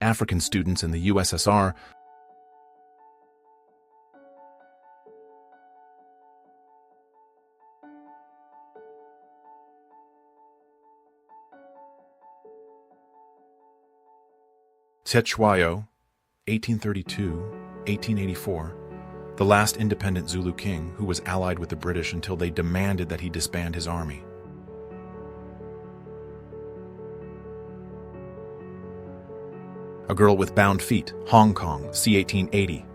African students in the USSR. Cetshwayo, 1832-1884, the last independent Zulu king who was allied with the British until they demanded that he disband his army. A Girl with Bound Feet, Hong Kong, c. 1880.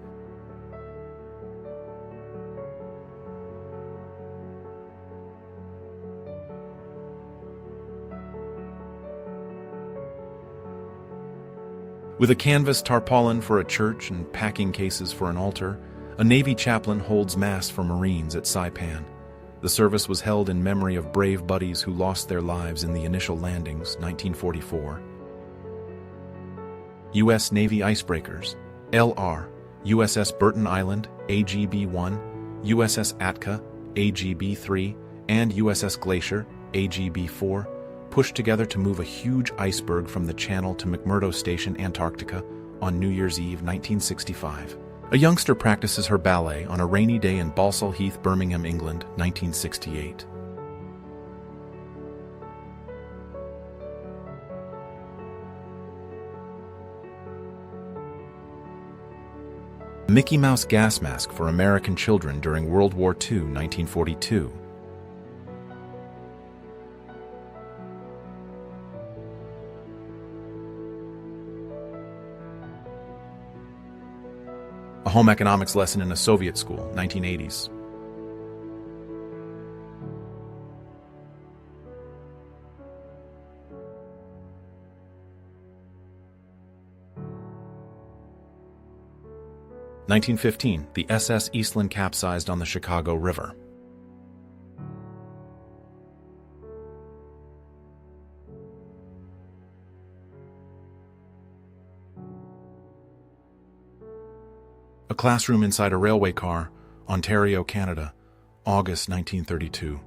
With a canvas tarpaulin for a church and packing cases for an altar, a Navy chaplain holds Mass for Marines at Saipan. The service was held in memory of brave buddies who lost their lives in the initial landings, 1944. U.S. Navy icebreakers, LR, USS Burton Island, AGB-1, USS Atka, AGB-3, and USS Glacier, AGB-4, pushed together to move a huge iceberg from the Channel to McMurdo Station, Antarctica, on New Year's Eve 1965. A youngster practices her ballet on a rainy day in Balsall Heath, Birmingham, England, 1968. Mickey Mouse gas mask for American children during World War II, 1942. A home economics lesson in a Soviet school, 1980s. (1915) The SS Eastland capsized on the Chicago River. A classroom inside a railway car, Ontario, Canada, August 1932.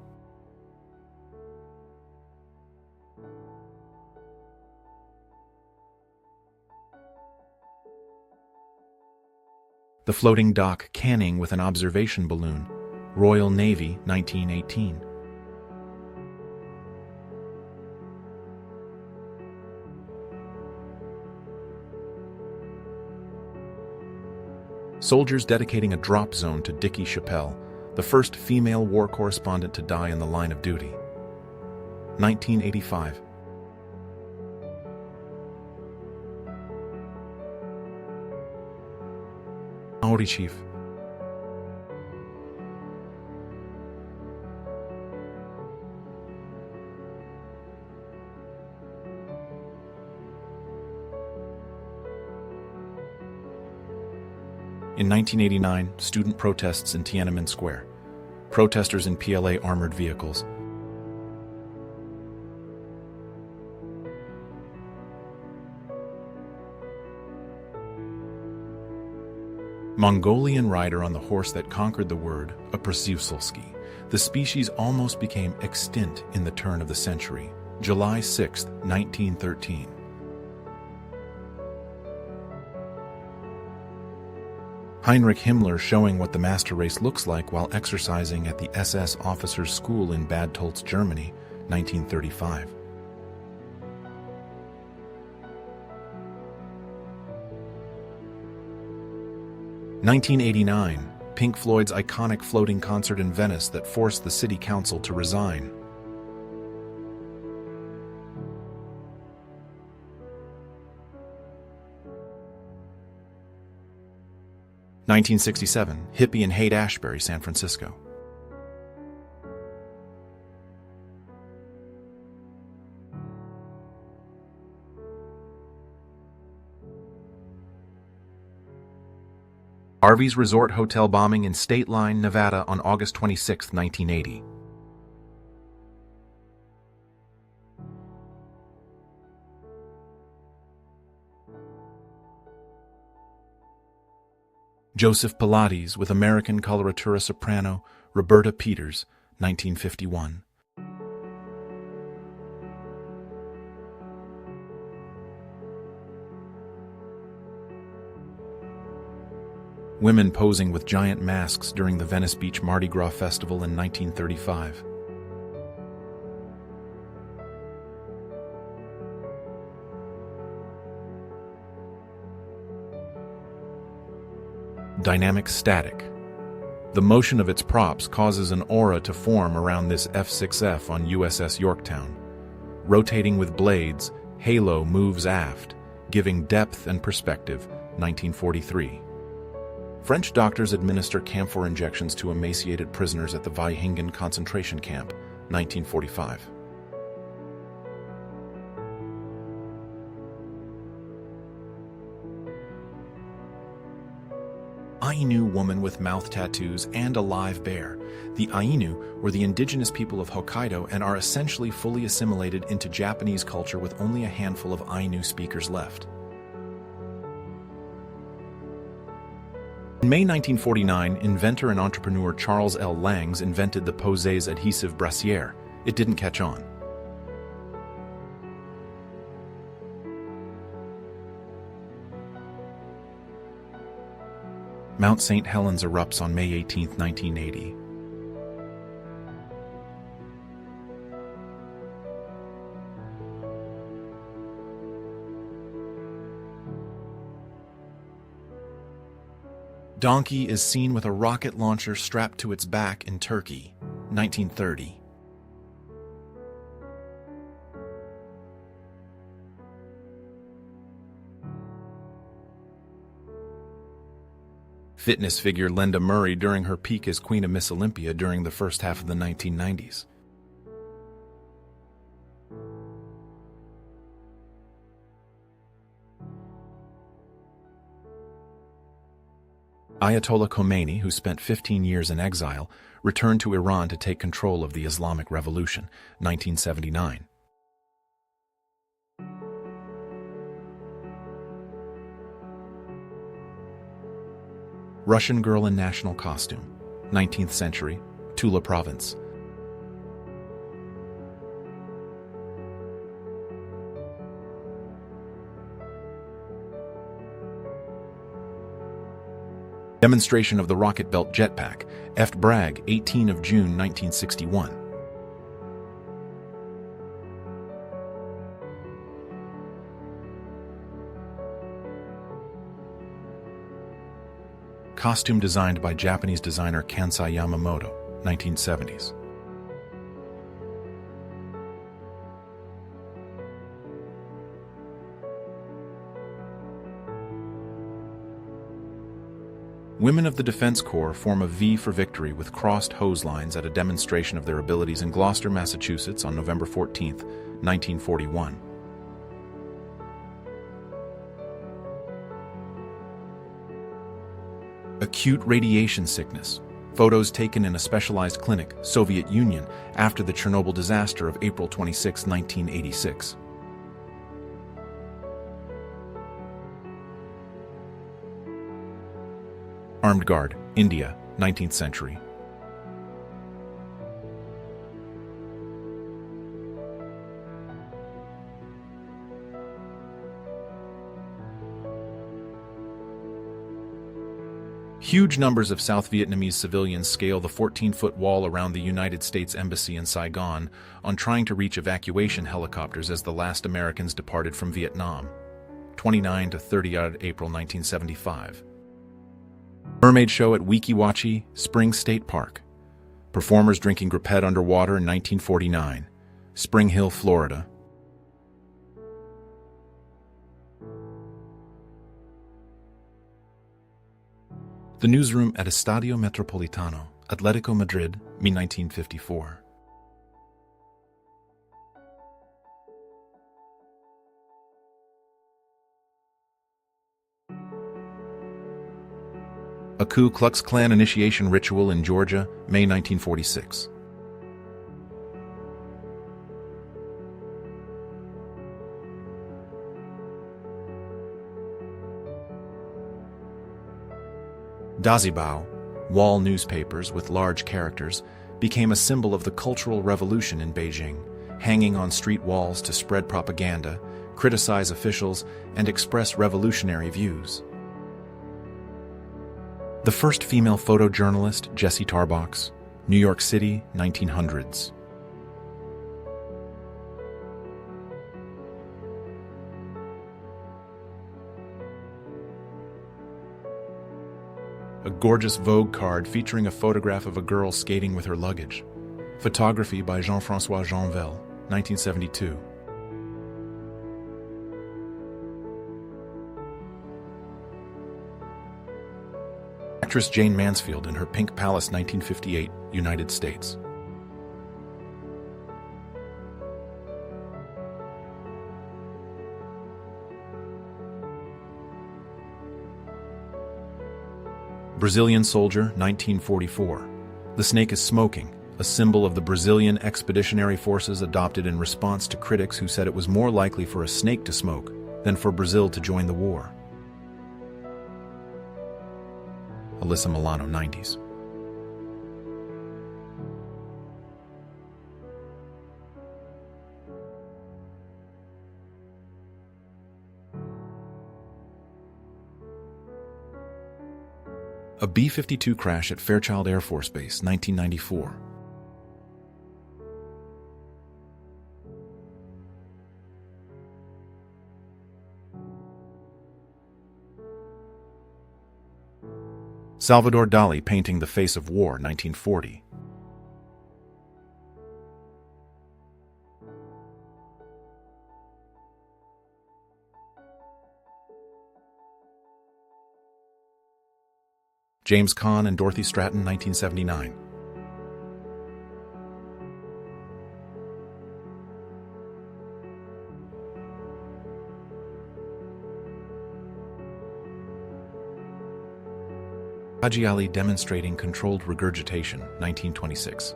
The floating dock Canning with an observation balloon, Royal Navy, 1918. Soldiers dedicating a drop zone to Dickie Chappelle, the first female war correspondent to die in the line of duty. 1985. Maori Chief. In 1989, student protests in Tiananmen Square. Protesters in PLA armored vehicles. Mongolian rider on the horse that conquered the word, a Przewalski. The species almost became extinct in the turn of the century, July 6, 1913. Heinrich Himmler showing what the master race looks like while exercising at the SS Officers' School in Bad Tolz, Germany, 1935. (1989) Pink Floyd's iconic floating concert in Venice that forced the city council to resign. (1967) Hippie in Haight-Ashbury, San Francisco. Harvey's Resort Hotel bombing in State Line, Nevada on August 26, 1980. Joseph Pilates with American coloratura soprano Roberta Peters, 1951. Women posing with giant masks during the Venice Beach Mardi Gras Festival in 1935. Dynamic static. The motion of its props causes an aura to form around this F-6F on USS Yorktown. Rotating with blades, Halo moves aft, giving depth and perspective. 1943. French doctors administer camphor injections to emaciated prisoners at the Vaihingen concentration camp. 1945. Ainu woman with mouth tattoos and a live bear. The Ainu were the indigenous people of Hokkaido and are essentially fully assimilated into Japanese culture with only a handful of Ainu speakers left. In May 1949, inventor and entrepreneur Charles L. Langs invented the Posé's adhesive brassiere. It didn't catch on. Mount St. Helens erupts on May 18, 1980. Donkey is seen with a rocket launcher strapped to its back in Turkey. 1930. Fitness figure Linda Murray during her peak as Queen of Miss Olympia during the first half of the 1990s. Ayatollah Khomeini, who spent 15 years in exile, returned to Iran to take control of the Islamic Revolution. 1979. Russian girl in national costume. 19th century, Tula province. Demonstration of the rocket belt jetpack, F. Bragg, 18 of June 1961. Costume designed by Japanese designer Kansai Yamamoto, 1970s. Women of the Defense Corps form a V for victory with crossed hose lines at a demonstration of their abilities in Gloucester, Massachusetts on November 14, 1941. Acute radiation sickness. Photos taken in a specialized clinic, Soviet Union, after the Chernobyl disaster of April 26, 1986. Armed Guard, India, 19th century. Huge numbers of South Vietnamese civilians scale the 14-foot wall around the United States Embassy in Saigon on trying to reach evacuation helicopters as the last Americans departed from Vietnam. 29 to 30 April 1975. Mermaid show at Weeki Wachee, Spring State Park. Performers drinking grapette underwater in 1949. Spring Hill, Florida. The newsroom at Estadio Metropolitano, Atletico Madrid, May 1954. A Ku Klux Klan initiation ritual in Georgia, May 1946. Dazibao, wall newspapers with large characters, became a symbol of the Cultural Revolution in Beijing, hanging on street walls to spread propaganda, criticize officials, and express revolutionary views. The first female photojournalist, Jessie Tarbox, New York City, 1900s. A gorgeous Vogue card featuring a photograph of a girl skating with her luggage. Photography by Jean-François Janvel, 1972. Actress Jane Mansfield in her Pink Palace, 1958, United States. Brazilian soldier, 1944. The snake is smoking, a symbol of the Brazilian expeditionary forces adopted in response to critics who said it was more likely for a snake to smoke than for Brazil to join the war. Alyssa Milano, 90s. A B-52 crash at Fairchild Air Force Base, 1994. Salvador Dali painting The Face of War, 1940. James Caan and Dorothy Stratton, 1979. Haji Ali demonstrating controlled regurgitation, 1926.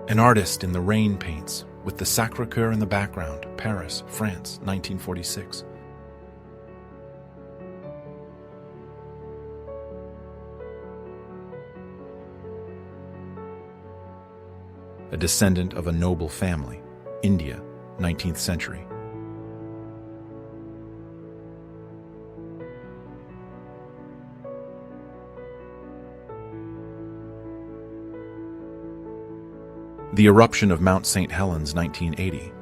An artist in the rain paints, with the Sacré-Cœur in the background, Paris, France, 1946. A descendant of a noble family, India, 19th century. The eruption of Mount St. Helens, 1980.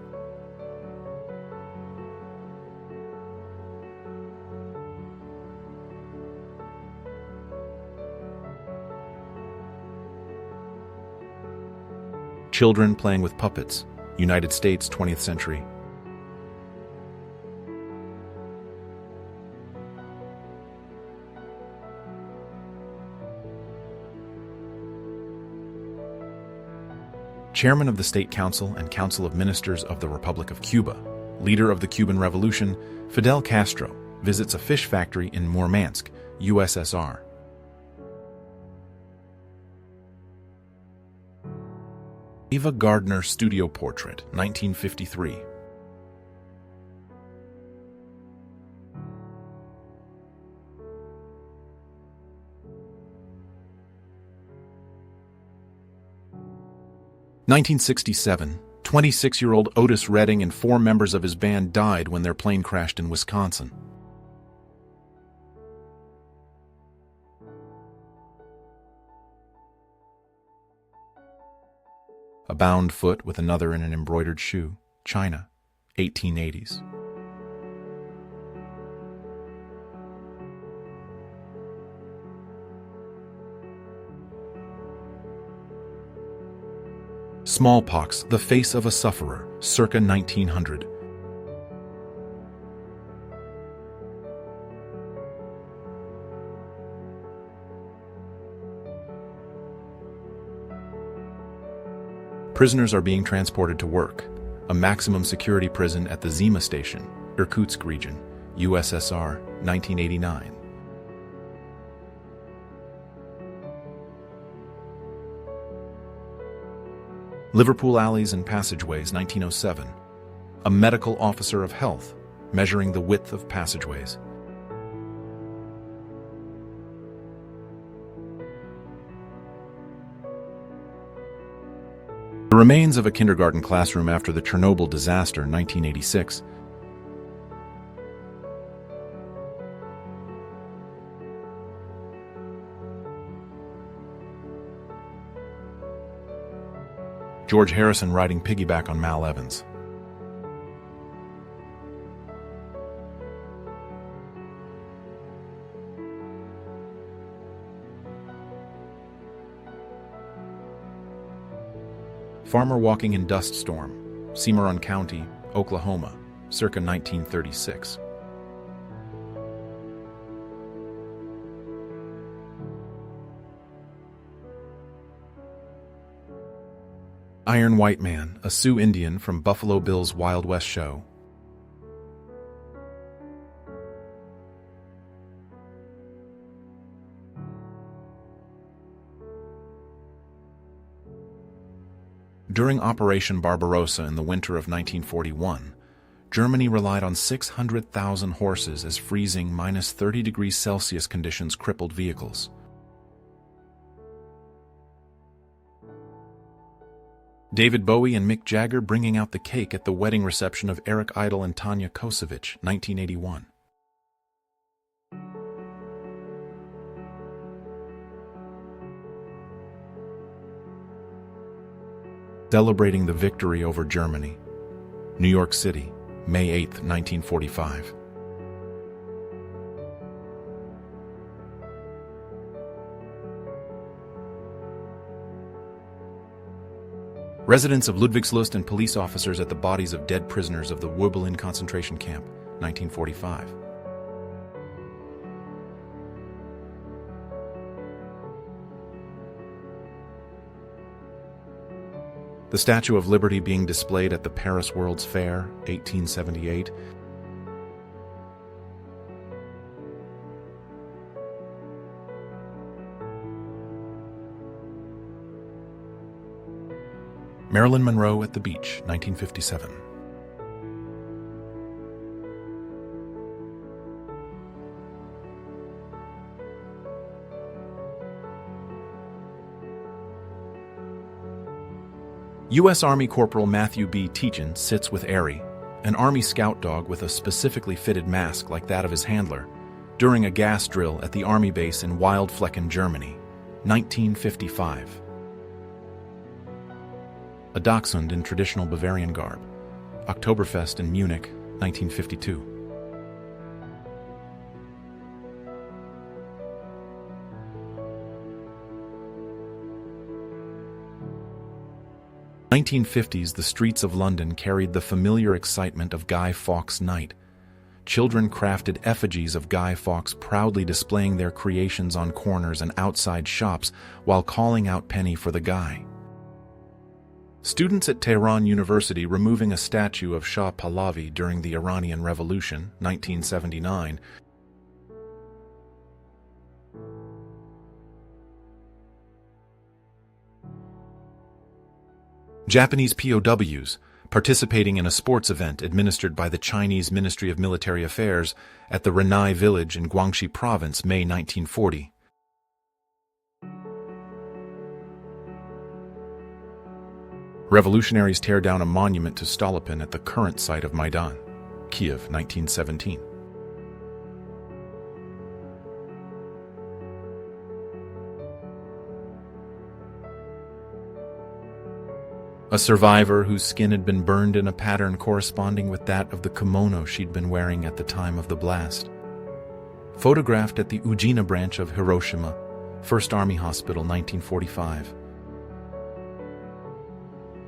Children playing with puppets, United States, 20th century. Chairman of the State Council and Council of Ministers of the Republic of Cuba, leader of the Cuban Revolution, Fidel Castro visits a fish factory in Murmansk, USSR. Ava Gardner studio portrait, 1953. (1967), 26-year-old Otis Redding and 4 members of his band died when their plane crashed in Wisconsin. A bound foot with another in an embroidered shoe, China, 1880s. Smallpox, the face of a sufferer, circa 1900. Prisoners are being transported to work. A maximum security prison at the Zima station, Irkutsk region, USSR, 1989. Liverpool Alleys and Passageways, 1907. A medical officer of health, measuring the width of passageways. The remains of a kindergarten classroom after the Chernobyl disaster, 1986. George Harrison riding piggyback on Mal Evans. Farmer walking in dust storm, Cimarron County, Oklahoma, circa 1936. Iron White Man, a Sioux Indian from Buffalo Bill's Wild West show. During Operation Barbarossa in the winter of 1941, Germany relied on 600,000 horses as freezing -30°C conditions crippled vehicles. David Bowie and Mick Jagger bringing out the cake at the wedding reception of Eric Idle and Tanya Kosevich, 1981. Celebrating the victory over Germany. New York City, May 8, 1945. Residents of Ludwigslust and police officers at the bodies of dead prisoners of the Wöblin concentration camp, 1945. The Statue of Liberty being displayed at the Paris World's Fair, 1878. Marilyn Monroe at the beach, 1957. U.S. Army Corporal Matthew B. Teachin sits with Airy, an Army scout dog with a specifically fitted mask like that of his handler, during a gas drill at the Army base in Wildflecken, Germany, 1955. A dachshund in traditional Bavarian garb, Oktoberfest in Munich, 1952. In the 1950s, the streets of London carried the familiar excitement of Guy Fawkes Night. Children crafted effigies of Guy Fawkes, proudly displaying their creations on corners and outside shops while calling out penny for the Guy. Students at Tehran University removing a statue of Shah Pahlavi during the Iranian Revolution, 1979. Japanese POWs participating in a sports event administered by the Chinese Ministry of Military Affairs at the Renai village in Guangxi Province, May 1940. Revolutionaries tear down a monument to Stolypin at the current site of Maidan, Kiev, 1917. A survivor whose skin had been burned in a pattern corresponding with that of the kimono she'd been wearing at the time of the blast. Photographed at the Ujina branch of Hiroshima, 1st Army Hospital, 1945.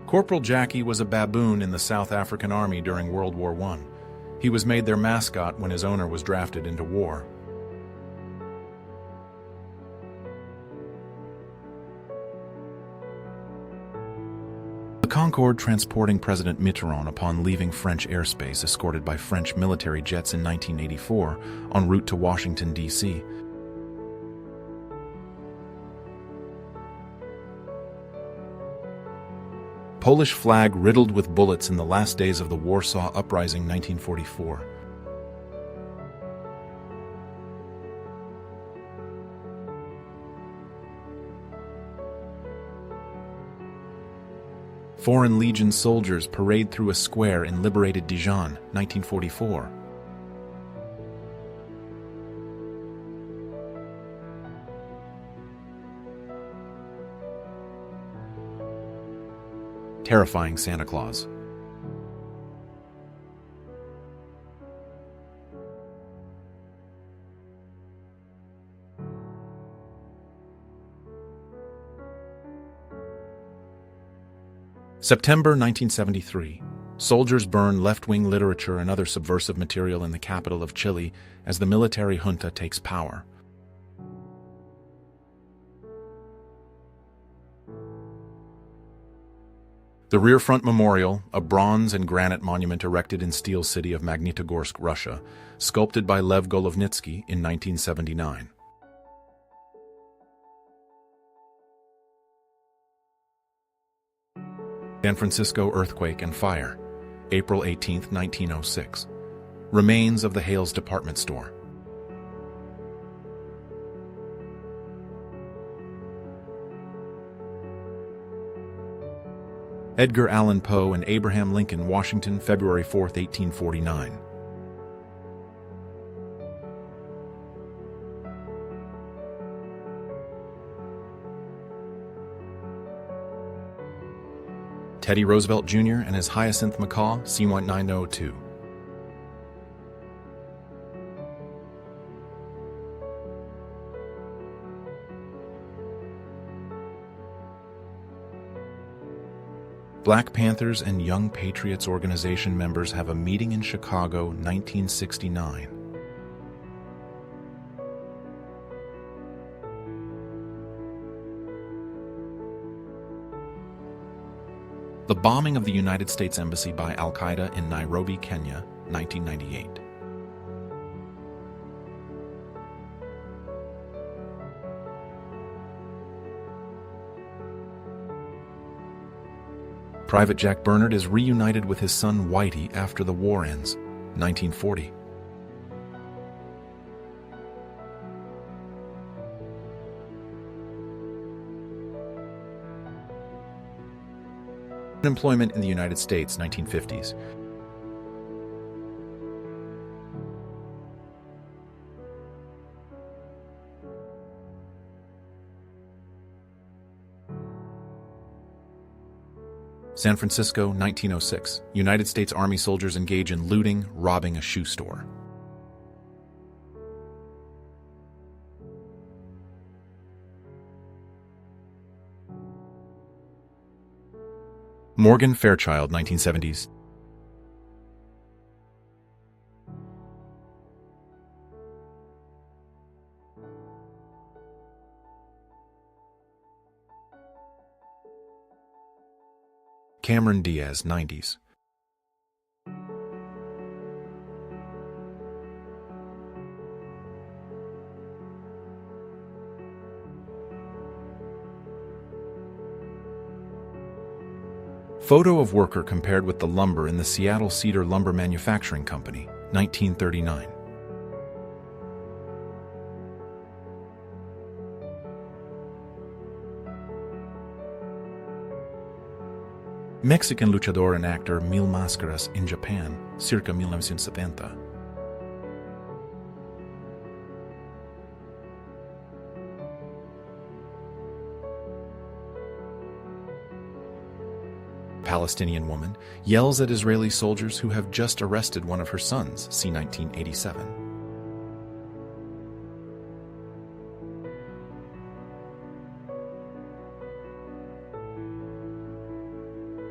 Corporal Jackie was a baboon in the South African Army during World War I. He was made their mascot when his owner was drafted into war. The Concorde transporting President Mitterrand upon leaving French airspace escorted by French military jets in 1984 en route to Washington, D.C. Polish flag riddled with bullets in the last days of the Warsaw Uprising, 1944. Foreign Legion soldiers parade through a square in liberated Dijon, 1944. Terrifying Santa Claus. September 1973. Soldiers burn left-wing literature and other subversive material in the capital of Chile as the military junta takes power. The Rear Front Memorial, a bronze and granite monument erected in Steel City of Magnitogorsk, Russia, sculpted by Lev Golovnitsky in 1979. San Francisco earthquake and fire, April 18, 1906. Remains of the Hales department store. Edgar Allan Poe and Abraham Lincoln, Washington, February 4, 1849. Teddy Roosevelt Jr. and his Hyacinth Macaw, C-1902. Black Panthers and Young Patriots organization members have a meeting in Chicago, 1969. The bombing of the United States Embassy by Al-Qaeda in Nairobi, Kenya, 1998. Private Jack Bernard is reunited with his son Whitey after the war ends, 1940. Employment in the United States, 1950s. San Francisco, 1906. United States Army soldiers engage in looting, robbing a shoe store. Morgan Fairchild, 1970s. Cameron Diaz, 90s. Photo of worker compared with the lumber in the Seattle Cedar Lumber Manufacturing Company, 1939. Mexican luchador and actor Mil Máscaras in Japan, circa 1970. Palestinian woman yells at Israeli soldiers who have just arrested one of her sons, c. 1987.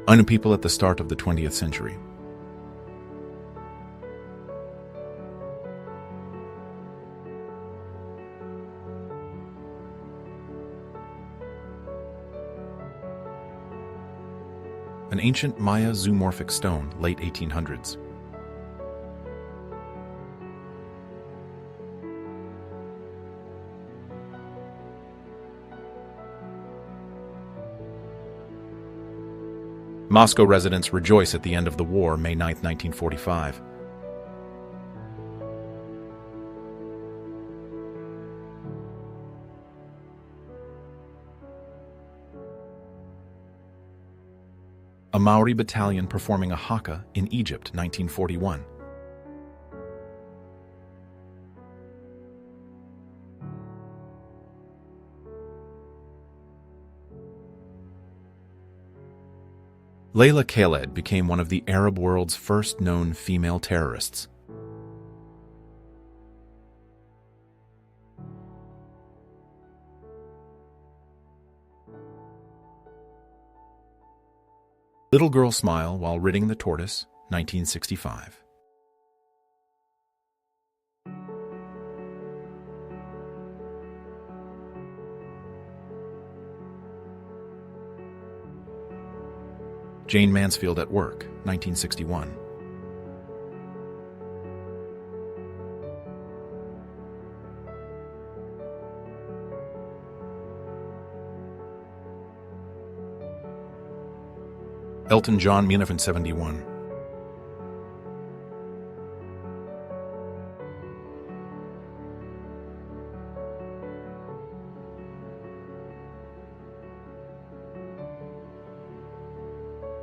Anu people at the start of the 20th century. An ancient Maya zoomorphic stone, late 1800s. Moscow residents rejoice at the end of the war, May 9, 1945. A Maori battalion performing a haka in Egypt, 1941. Layla Khaled became one of the Arab world's first known female terrorists. Little girl smile while ridding the tortoise, 1965. Jane Mansfield at work, 1961. Elton John, 1971.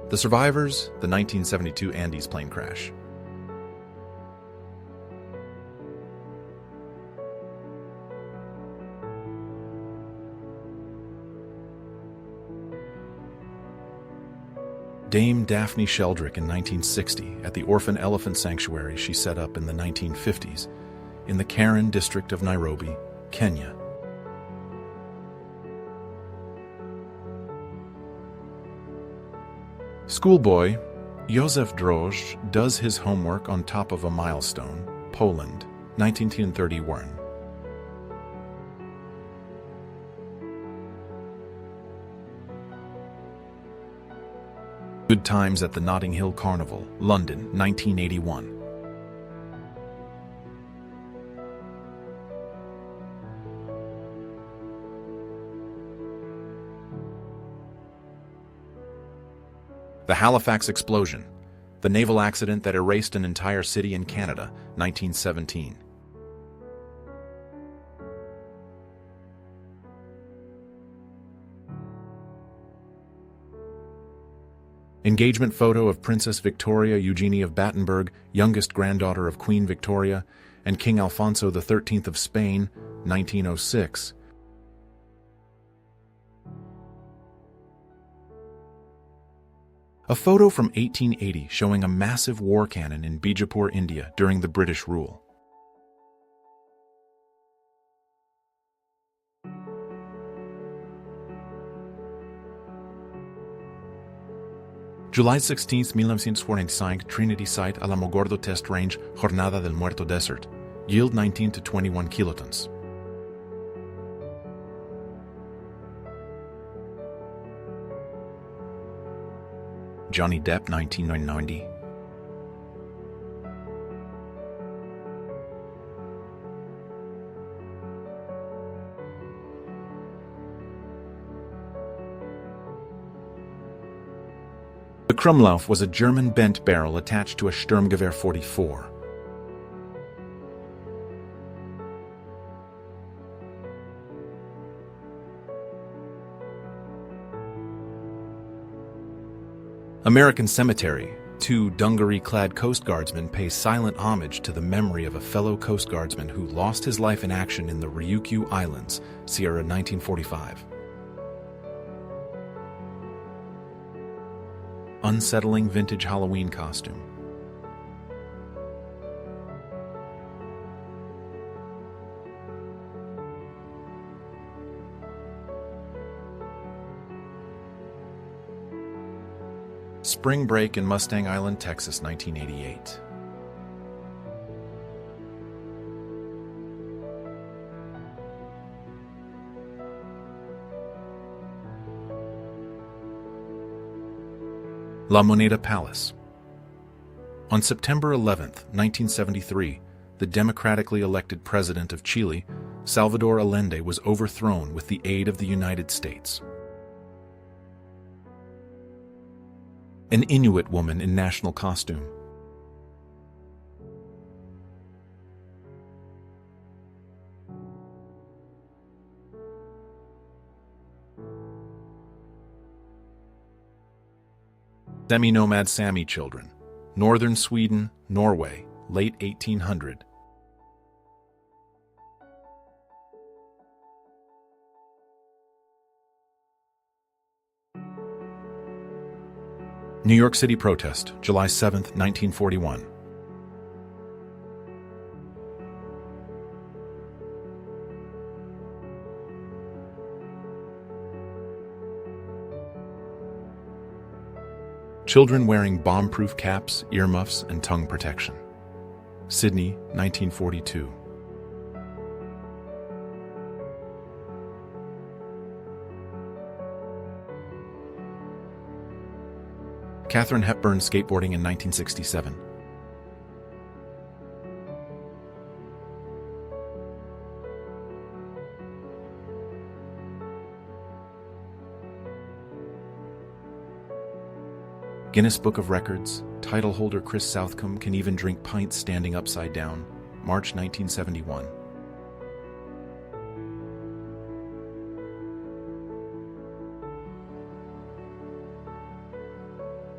The survivors, the 1972 Andes plane crash. Dame Daphne Sheldrick in 1960 at the Orphan Elephant Sanctuary she set up in the 1950s in the Karen district of Nairobi, Kenya. Schoolboy Józef Droz does his homework on top of a milestone, Poland, 1931. Good Times at the Notting Hill Carnival, London, 1981. The Halifax explosion, the naval accident that erased an entire city in Canada, 1917. Engagement photo of Princess Victoria Eugenie of Battenberg, youngest granddaughter of Queen Victoria, and King Alfonso XIII of Spain, 1906. A photo from 1880 showing a massive war cannon in Bijapur, India during the British rule. July 16, 1945, Trinity Site, Alamogordo Test Range, Jornada del Muerto Desert. Yield 19 to 21 kilotons. Johnny Depp, 1990. The Krumlauf was a German bent barrel attached to a Sturmgewehr 44. American Cemetery. Two dungaree-clad Coast Guardsmen pay silent homage to the memory of a fellow Coast Guardsman who lost his life in action in the Ryukyu Islands, Sierra, 1945. Unsettling vintage Halloween costume. Spring break in Mustang Island, Texas, 1988. La Moneda Palace. On September 11, 1973, the democratically elected president of Chile, Salvador Allende, was overthrown with the aid of the United States. An Inuit woman in national costume. Semi-nomad Sami children. Northern Sweden, Norway, late 1800. New York City protest, July 7, 1941. Children wearing bomb-proof caps, earmuffs, and tongue protection. Sydney, 1942. Katharine Hepburn skateboarding in 1967. Guinness Book of Records, title holder Chris Southcombe can even drink pints standing upside down, March 1971.